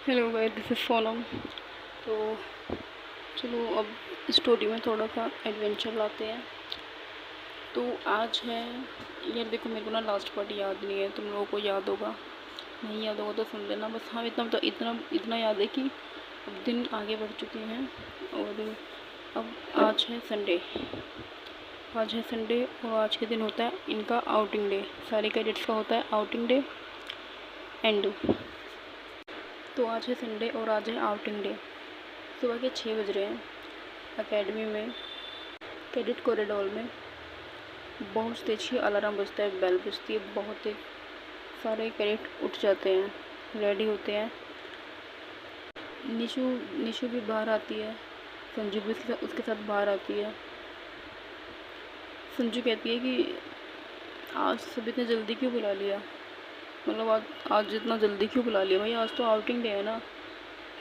Hello guys, this is Sonam. तो चलो अब स्टोरी में थोड़ा सा एडवेंचर लाते हैं। तो आज है यार, देखो मेरे को ना लास्ट पार्ट याद नहीं है, तुम लोगों को याद होगा, नहीं याद होगा तो सुन लेना। बस हाँ, इतना तो इतना याद है कि अब दिन आगे बढ़ चुके हैं और अब आज है संडे। और आज के दिन होता है इनका आउटिंग डे। सारे कैडेट्स का होता है आउटिंग डे एंड। तो आज है संडे और आज है आउटिंग डे। सुबह के 6 बज रहे हैं। एकेडमी में कैडेट कॉरिडोर में बहुत तेज ही अलार्म बजता है, बेल बजती है बहुत तेज। सारे कैडेट उठ जाते हैं, रेडी होते हैं। निशु भी बाहर आती है, संजू भी उसके साथ बाहर आती है। संजू कहती है कि आज सब इतने जल्दी क्यों बुला लिया, मतलब आज इतना जल्दी क्यों बुला लिया भाई, आज तो आउटिंग डे है ना,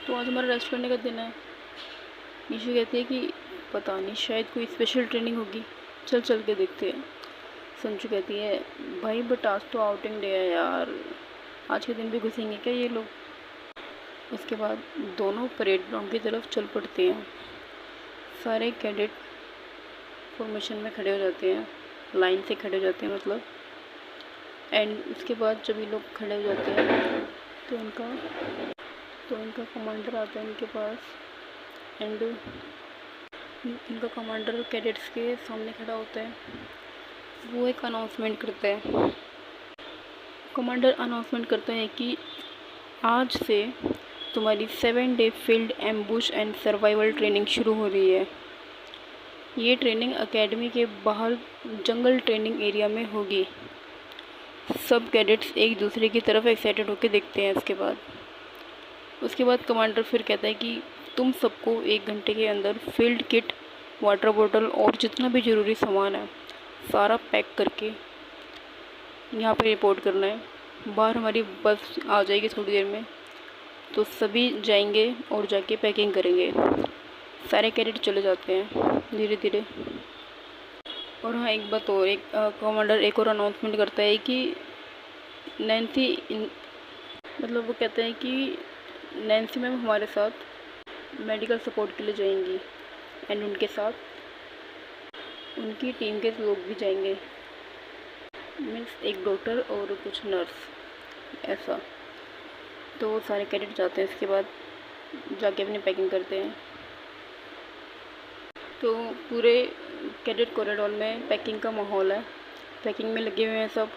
तो आज हमारा रेस्ट करने का दिन है। निशु कहती है कि पता नहीं, शायद कोई स्पेशल ट्रेनिंग होगी, चल के देखते हैं। संजू कहती है भाई बट आज तो आउटिंग डे है यार, आज के दिन भी घुसेंगे क्या ये लोग। उसके बाद दोनों परेड ग्राउंड की तरफ चल पड़ते हैं। सारे कैडेट फॉर्मेशन में खड़े हो जाते हैं, लाइन से खड़े हो जाते हैं मतलब। एंड उसके बाद जब ये लोग खड़े हो जाते हैं तो इनका कमांडर आता है इनके पास। एंड इनका कमांडर कैडेट्स के सामने खड़ा होता है। वो एक अनाउंसमेंट करता है। कमांडर अनाउंसमेंट करता है कि आज से तुम्हारी 7 day field ambush and survival training शुरू हो रही है। ये ट्रेनिंग एकेडमी के बाहर जंगल ट्रेनिंग एरिया में होगी। सब कैडेट्स एक दूसरे की तरफ एक्साइटेड होकर देखते हैं। उसके बाद कमांडर फिर कहता है कि तुम सबको 1 घंटे के अंदर फील्ड किट, वाटर बोतल और जितना भी ज़रूरी सामान है सारा पैक करके यहाँ पे रिपोर्ट करना है। बाहर हमारी बस आ जाएगी थोड़ी देर में, तो सभी जाएंगे और जाके पैकिंग करेंगे। सारे कैडेट चले जाते हैं धीरे धीरे। और हाँ, एक बात और, कमांडर एक और अनाउंसमेंट करता है कि मतलब वो कहते हैं कि नैन्सी मैम हमारे साथ मेडिकल सपोर्ट के लिए जाएंगी एंड उनके साथ उनकी टीम के लोग भी जाएंगे, मीन्स एक डॉक्टर और कुछ नर्स ऐसा। तो सारे कैडेट जाते हैं, इसके बाद जाके अपनी पैकिंग करते हैं। तो पूरे कैडेट कॉरिडोर में पैकिंग का माहौल है, पैकिंग में लगे हुए हैं सब।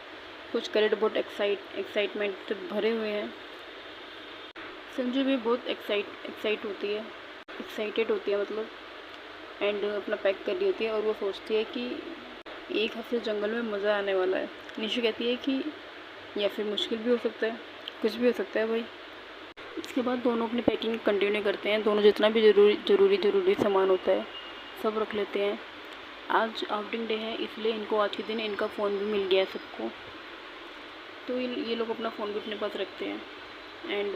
कुछ कैडेट बहुत एक्साइटमेंट से भरे हुए हैं। संजू भी बहुत एक्साइटेड होती है मतलब, एंड अपना पैक कर रही होती है। और वो सोचती है कि एक हफ्ते जंगल में मज़ा आने वाला है। निशु कहती है कि या फिर मुश्किल भी हो सकता है, कुछ भी हो सकता है भाई। इसके बाद दोनों अपनी पैकिंग कंटिन्यू करते हैं। दोनों जितना भी ज़रूरी सामान होता है सब रख लेते हैं। आज आउटिंग डे है, इसलिए इनको आज के दिन इनका फ़ोन भी मिल गया है सबको, तो ये लोग अपना फ़ोन भी अपने पास रखते हैं। एंड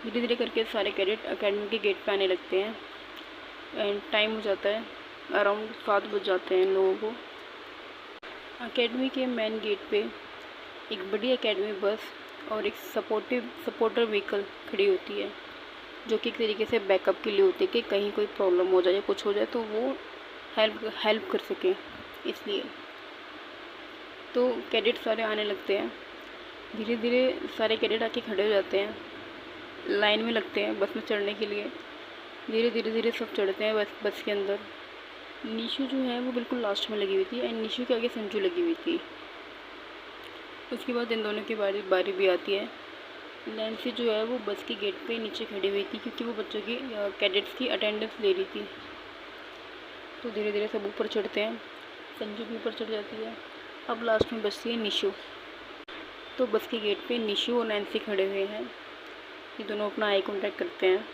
धीरे धीरे करके सारे कैडेट एकेडमी के गेट पे आने लगते हैं। एंड टाइम हो जाता है, अराउंड 7 बज जाते हैं लोगों को। एकेडमी के मेन गेट पे एक बड़ी एकेडमी बस और एक सपोर्टर व्हीकल खड़ी होती है, जो कि एक तरीके से बैकअप के लिए होती है कि कहीं कोई प्रॉब्लम हो जाए या कुछ हो जाए तो वो हेल्प कर सके, इसलिए। तो कैडेट सारे आने लगते हैं। धीरे धीरे सारे कैडेट आके खड़े हो जाते हैं, लाइन में लगते हैं बस में चढ़ने के लिए। धीरे सब चढ़ते हैं बस के अंदर। निशु जो है वो बिल्कुल लास्ट में लगी हुई थी एंड निशु के आगे संजू लगी हुई थी। उसके बाद इन दोनों की बारी भी आती है। नैन्सी जो है वो बस के गेट पे नीचे खड़ी हुई थी, क्योंकि वो बच्चों की कैडेट्स की अटेंडेंस ले रही थी। तो धीरे धीरे सब ऊपर चढ़ते हैं, संजू भी ऊपर चढ़ जाती है। अब लास्ट में बचती है निशु। तो बस के गेट पे निशु और नैन्सी खड़े हुए हैं। ये दोनों अपना आई कांटेक्ट करते हैं,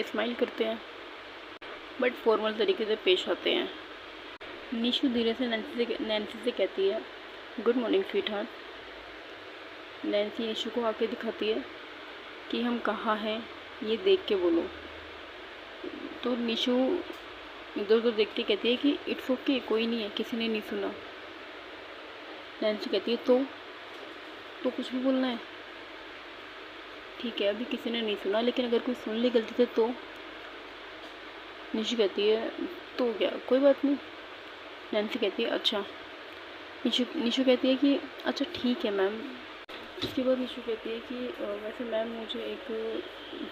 स्माइल करते हैं, बट फॉर्मल तरीके से पेश आते हैं। निशु धीरे से नैन्सी से कहती है good morning sweet heart. Nancy Nishu को आके दिखाती है कि हम कहाँ हैं ये देख के बोलो। तो निशु इधर उधर देखती कहती है कि इट्स ओके, कोई नहीं है, किसी ने नहीं सुना। नैन्सी कहती है तो कुछ भी बोलना है। ठीक है, अभी किसी ने नहीं सुना, लेकिन अगर कोई सुन ले गलती से तो? निशु कहती है तो क्या, कोई बात नहीं। नैन्सी कहती है अच्छा। निशु कहती है कि अच्छा ठीक है मैम। उसके बाद निशु कहती है कि वैसे मैम मुझे एक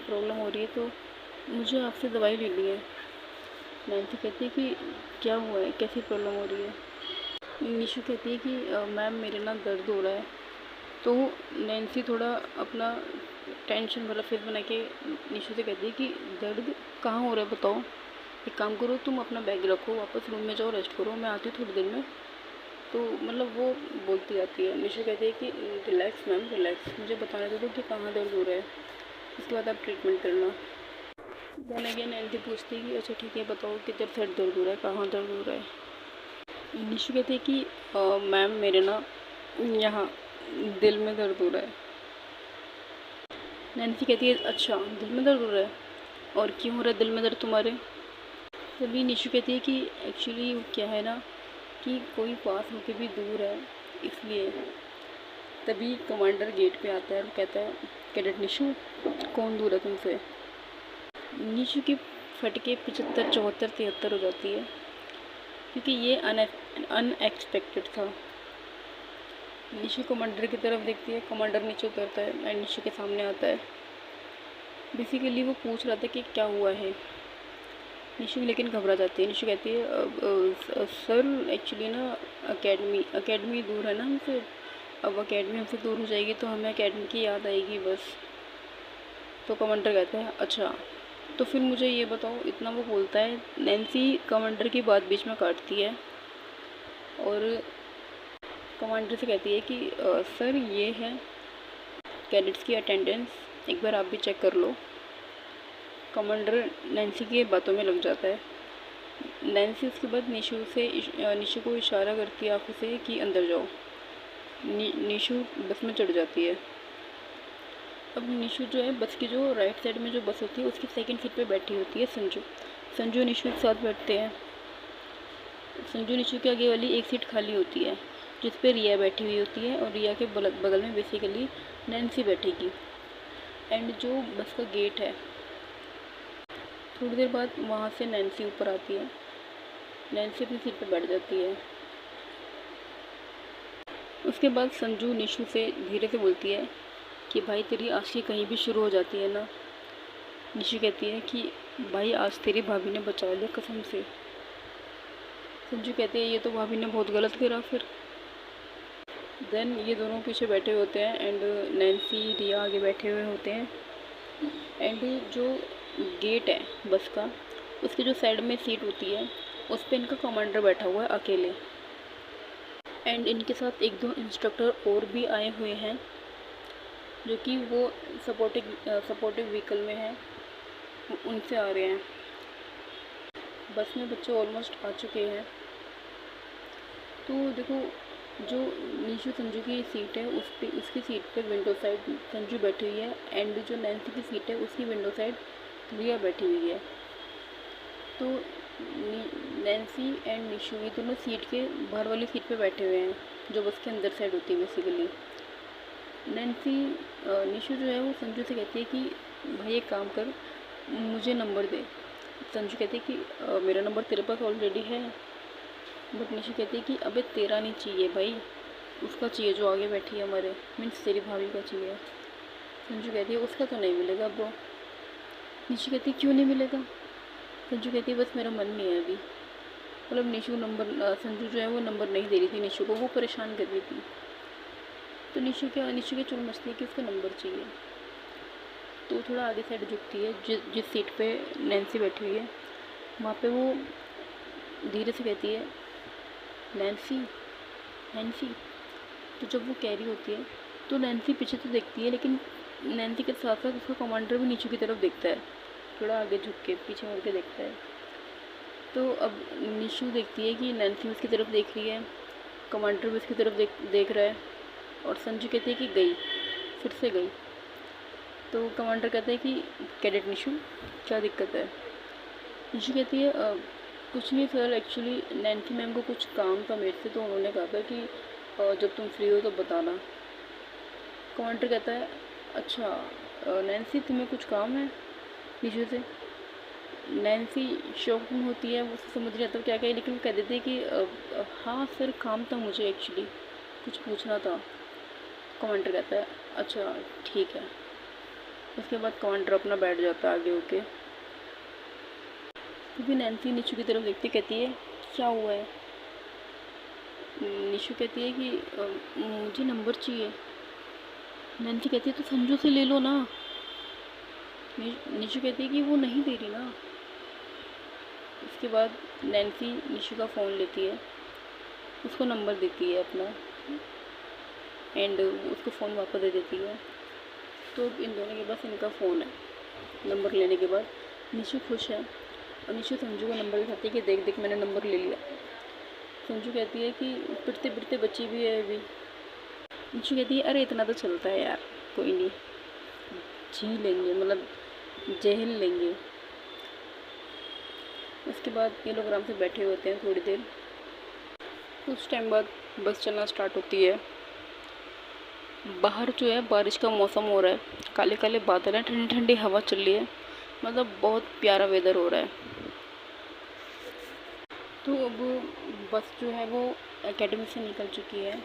प्रॉब्लम हो रही है, तो मुझे आपसे दवाई लेनी है। नैन्सी कहती है कि क्या हुआ है, कैसी प्रॉब्लम हो रही है? निशु कहती है कि मैम मेरे ना दर्द हो रहा है। तो नैन्सी थोड़ा अपना टेंशन वाला फेस बना के निशु से कहती है कि दर्द कहाँ हो रहा है बताओ, एक काम करो तुम अपना बैग रखो, वापस रूम में जाओ, रेस्ट करो, मैं आती हूँ थोड़ी देर में। तो मतलब वो बोलती आती है। निशु कहती है कि रिलैक्स मैम रिलैक्स, मुझे बताने दो कि कहाँ दर्द हो रहा है, उसके बाद आप ट्रीटमेंट करना। देन अगेन नैन्सी पूछती है कि अच्छा ठीक है बताओ किधर साइड दर्द हो रहा है, कहाँ दर्द हो रहा है? निशु कहती है कि मैम मेरे ना यहाँ दिल में दर्द हो रहा है। नैन्सी कहती है अच्छा दिल में दर्द हो रहा है, और क्यों हो रहा है दिल में दर्द तुम्हारे? तभी निशु कहती है कि एक्चुअली क्या है ना कि कोई पास होके भी दूर है, इसलिए। तभी कमांडर गेट पे आता है और कहता है कैडेट निशु कौन दूर है तुमसे? निशु की फटके 75 74 73 हो जाती है, क्योंकि ये अनएक्सपेक्टेड था। निशु कमांडर की तरफ देखती है, कमांडर नीचे उतरता है एंड निशु के सामने आता है। बेसिकली वो पूछ रहा था कि क्या हुआ है। निशु लेकिन घबरा जाती है। निशु कहती है सर एक्चुअली ना अकेडमी दूर है ना हमसे, अब अकेडमी हमसे दूर हो जाएगी तो हमें अकेडमी की याद आएगी बस। तो कमांडर कहता है अच्छा तो फिर मुझे ये बताओ, इतना वो बोलता है। नैन्सी कमांडर की बात बीच में काटती है और कमांडर से कहती है कि सर ये है कैडेट्स की अटेंडेंस, एक बार आप भी चेक कर लो। कमांडर नैन्सी की बातों में लग जाता है। नैन्सी उसके बाद निशु को इशारा करती है आंखों से कि अंदर जाओ। निशु बस में चढ़ जाती है। अब निशु जो है बस की जो राइट साइड में जो बस होती है उसकी सेकंड सीट पे बैठी होती है संजू निशु एक साथ बैठते हैं। संजू निशु के आगे वाली एक सीट खाली होती है जिस पे रिया बैठी हुई होती है, और रिया के बगल में बेसिकली नैन्सी बैठेगी। एंड जो बस का गेट है, थोड़ी देर बाद वहाँ से नैन्सी ऊपर आती है। नैन्सी अपनी सीट पर बैठ जाती है। उसके बाद संजू निशु से धीरे से बोलती है कि भाई तेरी आशिकी कहीं भी शुरू हो जाती है ना। निशु कहती है कि भाई आज तेरी भाभी ने बचा लिया कसम से। संजू कहते हैं ये तो भाभी ने बहुत गलत करा फिर। देन ये दोनों पीछे बैठे होते हैं एंड नैन्सी रिया आगे बैठे हुए होते हैं। एंड जो गेट है बस का, उसकी जो साइड में सीट होती है उस पर इनका कमांडर बैठा हुआ है अकेले। एंड इनके साथ एक दो इंस्ट्रक्टर और भी आए हुए हैं जो कि वो सपोर्टिव व्हीकल में हैं, उनसे आ रहे हैं। बस में बच्चे ऑलमोस्ट आ चुके हैं। तो देखो जो निशु संजू की सीट है उसकी सीट पे विंडो साइड संजू बैठी हुई है, एंड जो नैन्सी की सीट है उसकी विंडो साइड रिया बैठी हुई है। तो नैन्सी एंड निशु ये दोनों सीट के बाहर वाली सीट पे बैठे हुए हैं जो बस के अंदर साइड होती है बेसिकली। निशु जो है वो संजू से कहती है कि भाई एक काम कर, मुझे नंबर दे। संजू कहती है कि मेरा नंबर तेरे पास ऑलरेडी है। बट निशु कहती है कि अबे तेरा नहीं चाहिए भाई, उसका चाहिए जो आगे बैठी है हमारे, मीन्स तेरी भाभी का चाहिए। संजू कहती है उसका तो नहीं मिलेगा ब्रो। निशु कहती है क्यों नहीं मिलेगा? संजू कहती है बस मेरा मन नहीं है अभी। मतलब संजू जो है वो नंबर नहीं दे रही थी निशु को, वो परेशान कर रही थी। तो निशु की चुल मचती है कि उसका नंबर चाहिए। तो थोड़ा आगे साइड झुकती है, जिस सीट पे नैन्सी बैठी हुई है वहाँ पे वो धीरे से कहती है नैन्सी। तो जब वो कह रही होती है तो नैन्सी पीछे तो देखती है, लेकिन नैन्सी के साथ साथ उसका कमांडर भी निशु की तरफ देखता है, थोड़ा आगे झुक के पीछे मुड़ के देखता है। तो अब निशु देखती है कि नैन्सी उसकी तरफ देख रही है, कमांडर भी उसकी तरफ देख रहा है, और संजू कहती है कि गई, फिर से गई। तो कमांडर कहता है कि कैडेट निशु क्या दिक्कत है? निशु कहती है कुछ नहीं सर, एक्चुअली नैन्सी मैम को कुछ काम था मेरे से, तो उन्होंने कहा था कि जब तुम फ्री हो तो बताना। कमांडर कहता है अच्छा नैन्सी तुम्हें कुछ काम है निशु से। नैन्सी शॉक में होती है, वो समझ नहीं आता क्या क्या, लेकिन वो कह देती है कि हाँ सर काम था मुझे, एक्चुअली कुछ पूछना था। कमांडर कहता है अच्छा ठीक है। उसके बाद कमांडर अपना बैठ जाता है आगे होके। तो फिर नैन्सी निशु की तरफ देखती कहती है क्या हुआ है। निशु कहती है कि मुझे नंबर चाहिए। नैन्सी कहती है तो संजू से ले लो ना। निशु कहती है कि वो नहीं दे रही ना। उसके बाद नैन्सी निशु का फ़ोन लेती है, उसको नंबर देती है अपना, एंड उसको फ़ोन वापस दे देती है। तो इन दोनों के पास इनका फ़ोन है। नंबर लेने के बाद निशु खुश है, और निशु संजू को नंबर दिखाती है कि देख देख मैंने नंबर ले लिया। संजू कहती है कि पिटते पिटते बच्ची भी है अभी। निशु कहती है अरे इतना तो चलता है यार, कोई नहीं, जी लेंगे, मतलब झेल लेंगे। उसके बाद ये लोग आराम से बैठे होते हैं थोड़ी देर। कुछ टाइम बाद बस चलना स्टार्ट होती है। बाहर जो है बारिश का मौसम हो रहा है, काले काले बादल हैं, ठंडी ठंडी हवा चल रही है, मतलब बहुत प्यारा वेदर हो रहा है। तो अब बस जो है वो एकेडमी से निकल चुकी है,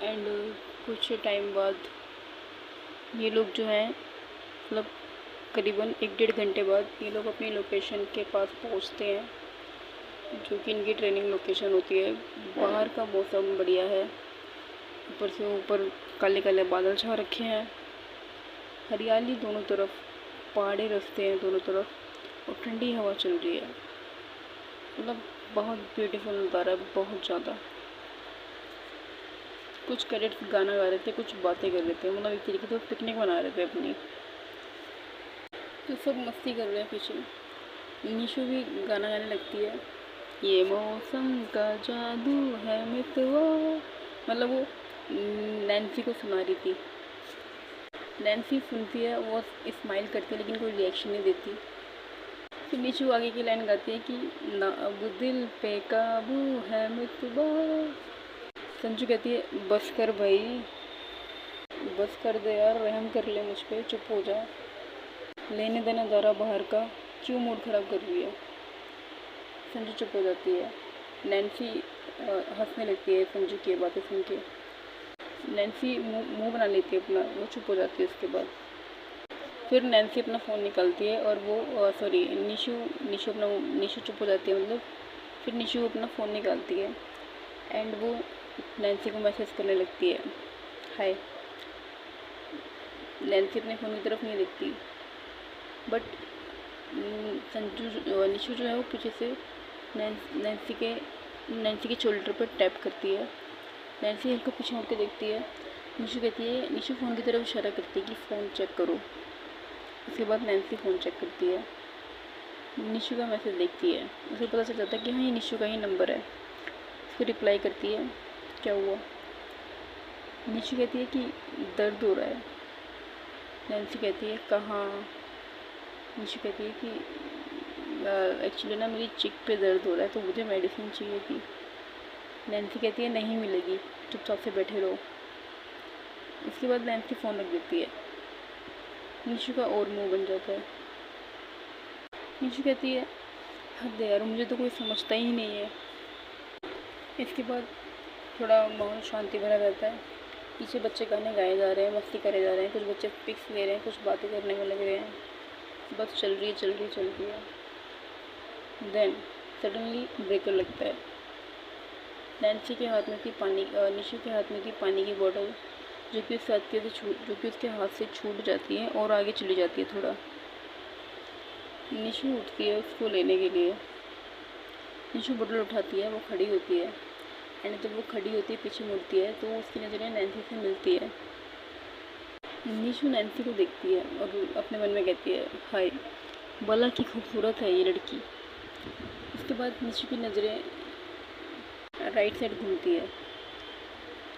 एंड कुछ टाइम बाद ये लोग जो है, मतलब करीबन 1-1.5 घंटे बाद ये लोग अपनी लोकेशन के पास पहुंचते हैं, जो कि इनकी ट्रेनिंग लोकेशन होती है। बाहर का मौसम बढ़िया है, ऊपर से ऊपर काले काले बादल छा रखे हैं, हरियाली दोनों तरफ, पहाड़ी रास्ते हैं दोनों तरफ, और ठंडी हवा चल रही है। मतलब बहुत ब्यूटीफुल नज़ारा है, बहुत ज़्यादा। कुछ कैडेट्स गाना गा रहे थे, कुछ बातें कर रहे थे, मतलब एक तरीके से पिकनिक मना रहे थे अपनी। तो सब मस्ती कर रहे हैं पीछे। निशु भी गाना गाने लगती है, ये मौसम का जादू है मितवा, मतलब वो नैन्सी को सुना रही थी। नैन्सी सुनती है, वो स्माइल करती है, लेकिन कोई रिएक्शन नहीं देती। फिर निशु आगे की लाइन गाती है कि ना अब दिल पे काबू है मितवा। संजू कहती है बस कर भाई, बस कर दे यार, रहम कर ले मुझ पे, चुप हो जा, लेने देना नज़ारा बाहर का, क्यों मूड ख़राब कर रही है। संजू चुप हो जाती है। नैन्सी हंसने लगती है संजू की बातें सुन के। नैन्सी मुंह बना लेती है अपना, वो चुप हो जाती है। उसके बाद फिर नैन्सी अपना फ़ोन निकालती है, और वो सॉरी निशु चुप हो जाती है, मतलब फिर निशु अपना फ़ोन निकालती है, एंड वो नैन्सी को मैसेज करने लगती है हाय। नैन्सी अपने फ़ोन की तरफ नहीं देखती, बट निशु जो है वो पीछे से नैन्सी के शोल्डर पर टैप करती है। नैन्सी इनको पीछे मुड़ के देखती है। निशु कहती है, निशु फ़ोन की तरफ इशारा करती है कि फ़ोन चेक करो। उसके बाद नैन्सी फ़ोन चेक करती है, निशु का मैसेज देखती है, उसे पता चल जाता है कि हाँ ये निशु का ही नंबर है। उसको रिप्लाई करती है क्या हुआ। निशु कहती है कि दर्द हो रहा है। नैन्सी कहती है कहाँ। निशु कहती है कि एक्चुअली ना मेरी चिक पे दर्द हो रहा है, तो मुझे मेडिसिन चाहिए थी। नैन्सी कहती है नहीं मिलेगी, चुपचाप से बैठे रहो। इसके बाद नैन्सी फ़ोन रख देती है। निशु का और मुंह बन जाता है। निशु कहती है हद यार, मुझे तो कोई समझता ही नहीं है। इसके बाद थोड़ा माहौल शांति भरा रहता है। पीछे बच्चे गाने गाए जा रहे हैं, मस्ती करे जा रहे हैं, कुछ बच्चे पिक्स ले रहे हैं, कुछ बातें करने में लग रहे हैं। बस चल रही है। देन सडनली ब्रेकर लगता है। नैन्सी के हाथ में थी निशु के हाथ में थी पानी की बोतल, जो कि उसके हाथ से छूट जाती है और आगे चली जाती है थोड़ा। निशु उठती है उसको लेने के लिए। निशु बोतल उठाती है, वो खड़ी होती है, एंड जब वो खड़ी होती है पीछे मुड़ती है तो उसकी नज़रें नैन्सी से मिलती है। निशु नैन्सी को देखती है और अपने मन में कहती है हाय, भला की खूबसूरत है ये लड़की। उसके बाद निशु की नज़रें राइट साइड घूमती है।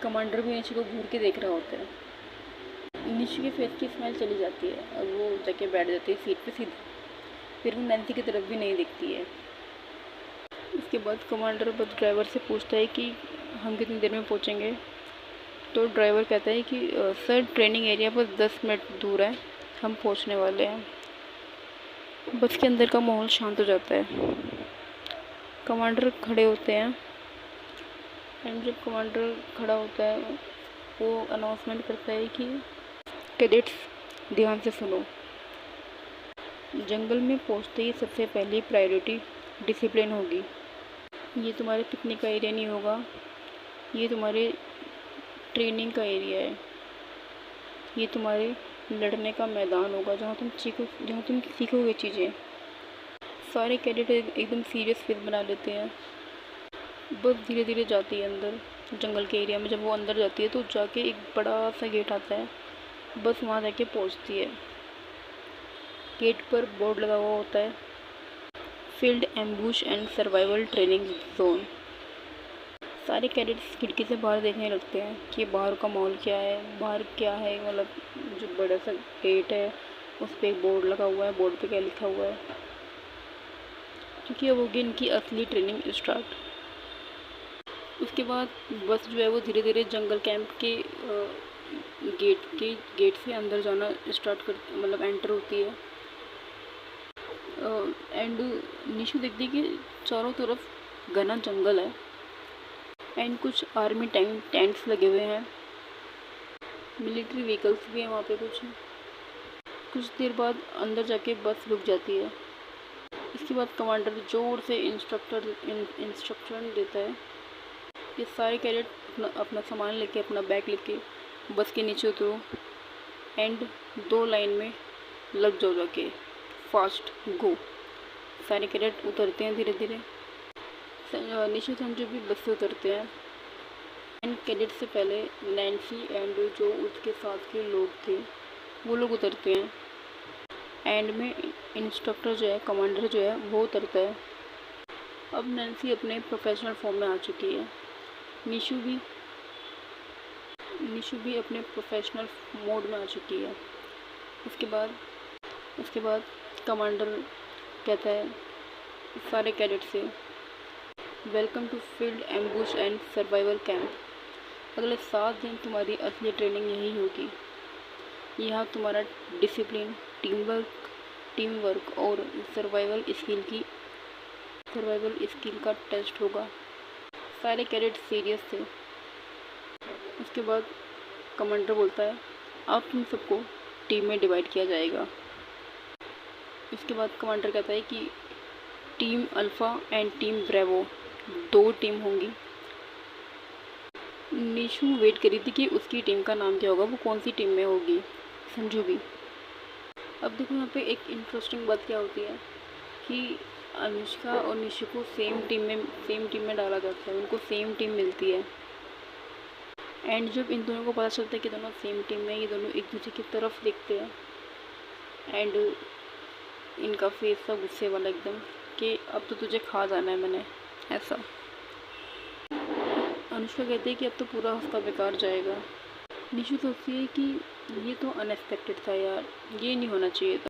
कमांडर भी निशु को घूर के देख रहा होता है। निशु के फेस की स्माइल चली जाती है और वो जाके बैठ जाती है सीट पे सीधा। फिर वो नैन्सी की तरफ भी नहीं देखती है। उसके बाद कमांडर बस ड्राइवर से पूछता है कि हम कितनी देर में पहुंचेंगे। तो ड्राइवर कहता है कि सर ट्रेनिंग एरिया पर 10 मिनट दूर है, हम पहुंचने वाले हैं। बस के अंदर का माहौल शांत हो जाता है। कमांडर खड़े होते हैं एंड जब कमांडर खड़ा होता है वो अनाउंसमेंट करता है कि कैडेट्स ध्यान से सुनो, जंगल में पहुंचते ही सबसे पहली प्रायोरिटी डिसिप्लिन होगी। ये तुम्हारे पिकनिक का एरिया नहीं होगा, ये तुम्हारे ट्रेनिंग का एरिया है, ये तुम्हारे लड़ने का मैदान होगा जहाँ तुम सीखोगे चीज़ें। सारे कैडेट एकदम सीरियस फेस बना लेते हैं। बस धीरे धीरे जाती है अंदर जंगल के एरिया में। जब वो अंदर जाती है तो जाके एक बड़ा सा गेट आता है, बस वहाँ जाके पहुँचती है। गेट पर बोर्ड लगा हुआ होता है, field ambush and survival training zone. सारे कैडेट्स खिड़की से बाहर देखने लगते हैं कि बाहर का माहौल क्या है, बाहर क्या है। मतलब जो बड़ा सा गेट है उस पर एक बोर्ड लगा हुआ है, बोर्ड पे क्या लिखा हुआ है, क्योंकि अब होगी इनकी असली ट्रेनिंग स्टार्ट। उसके बाद बस जो है वो धीरे धीरे जंगल कैंप के गेट से अंदर जाना स्टार्ट कर मतलब एंटर होती है। एंड निशु देखती है कि चारों तरफ घना जंगल है एंड कुछ आर्मी टेंट्स लगे हुए हैं, मिलिट्री व्हीकल्स भी हैं वहाँ पे। कुछ देर बाद अंदर जाके बस रुक जाती है। इसके बाद कमांडर जोर से इंस्ट्रक्शन देता है कि सारे कैडेट अपना सामान लेके, अपना बैग लेके बस के नीचे उतरो एंड 2 लाइन में लग जाओ, जाके फास्ट गो। सारे कैडेट उतरते हैं धीरे धीरे। निशु संजू भी बस से उतरते हैं एंड कैडेट से पहले नैन्सी एंड जो उसके साथ के लोग थे वो लोग उतरते हैं। एंड में इंस्ट्रक्टर जो है, कमांडर जो है वो उतरता है। अब नैन्सी अपने प्रोफेशनल फॉर्म में आ चुकी है। निशु भी अपने प्रोफेशनल मोड में आ चुकी है। उसके बाद कमांडर कहता है सारे कैडेट से, welcome to field ambush and survival camp. अगले 7 दिन तुम्हारी असली ट्रेनिंग यही होगी। यहाँ तुम्हारा डिसिप्लिन, टीम वर्क और सर्वाइवल स्किल का टेस्ट होगा। सारे कैडेट सीरियस थे। उसके बाद कमांडर बोलता है, अब तुम सबको टीम में डिवाइड किया जाएगा। इसके बाद कमांडर कहता है कि team alpha and team bravo 2 team होंगी। निशु वेट करी थी कि उसकी टीम का नाम क्या होगा, वो कौन सी टीम में होगी। संजू भी। अब देखो यहाँ पे एक इंटरेस्टिंग बात क्या होती है कि अनुष्का और निशु को सेम टीम में डाला जाता है, उनको सेम टीम मिलती है। एंड जब इन दोनों को पता चलता है कि दोनों सेम टीम में, ये दोनों एक दूसरे की तरफ देखते हैं एंड इनका फेस था गुस्से वाला एकदम कि अब तो तुझे खा जाना है मैंने, ऐसा। अनुष्का कहती है कि अब तो पूरा हफ्ता बेकार जाएगा। निशु सोचती है कि ये तो अनएक्सपेक्टेड था यार, ये नहीं होना चाहिए था।